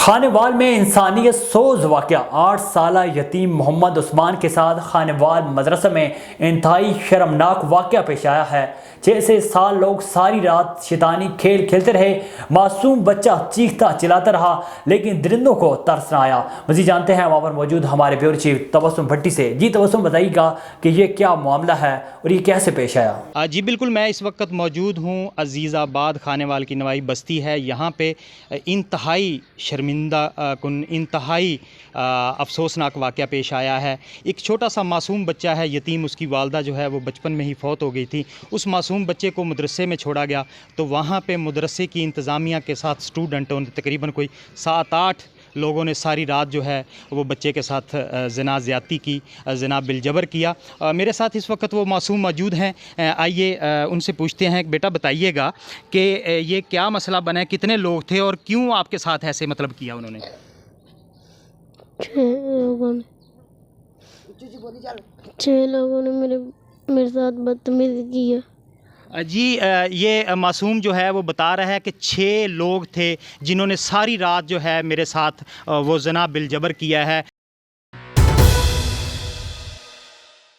خانوال میں انسانیت سوز واقعہ 8 سالہ یتیم محمد عثمان کے ساتھ خانوال مدرسہ میں انتہائی شرمناک واقعہ پیش آیا ہے۔ 6 سال لوگ ساری رات شیطانی کھیل کھیلتے رہے، معصوم بچہ چیختا چلاتا رہا لیکن درندوں کو ترس نہ آیا۔ مزید جانتے ہیں وہاں پر موجود ہمارے بیورو چیف تبسم بھٹی سے۔ جی تبسم، بتائیے گا کہ یہ کیا معاملہ ہے اور یہ کیسے پیش آیا؟ جی بالکل، میں اس وقت موجود ہوں عزیز آباد خانوال کی نوائی بستی ہے۔ یہاں پہ انتہائی شرمندہ کن، انتہائی افسوسناک واقعہ پیش آیا ہے۔ ایک چھوٹا سا معصوم بچہ ہے، یتیم، اس کی والدہ جو ہے وہ بچپن میں ہی فوت ہو گئی تھی۔ اس معصوم بچے کو مدرسے میں چھوڑا گیا تو وہاں پہ مدرسے کی انتظامیہ کے ساتھ اسٹوڈنٹوں نے تقریباً کوئی 7-8 لوگوں نے ساری رات جو ہے وہ بچے کے ساتھ زنا زیادتی کی، زنا بالجبر کیا۔ میرے ساتھ اس وقت وہ معصوم موجود ہیں، آئیے ان سے پوچھتے ہیں۔ بیٹا بتائیے گا کہ یہ کیا مسئلہ بنا ہے، کتنے لوگ تھے اور کیوں آپ کے ساتھ ایسے مطلب کیا انہوں نے؟ 6 لوگوں نے میرے ساتھ بدتمیزی کی ہے۔ جی یہ معصوم جو ہے وہ بتا رہا ہے کہ 6 لوگ تھے جنہوں نے ساری رات جو ہے میرے ساتھ وہ زنا بالجبر کیا ہے۔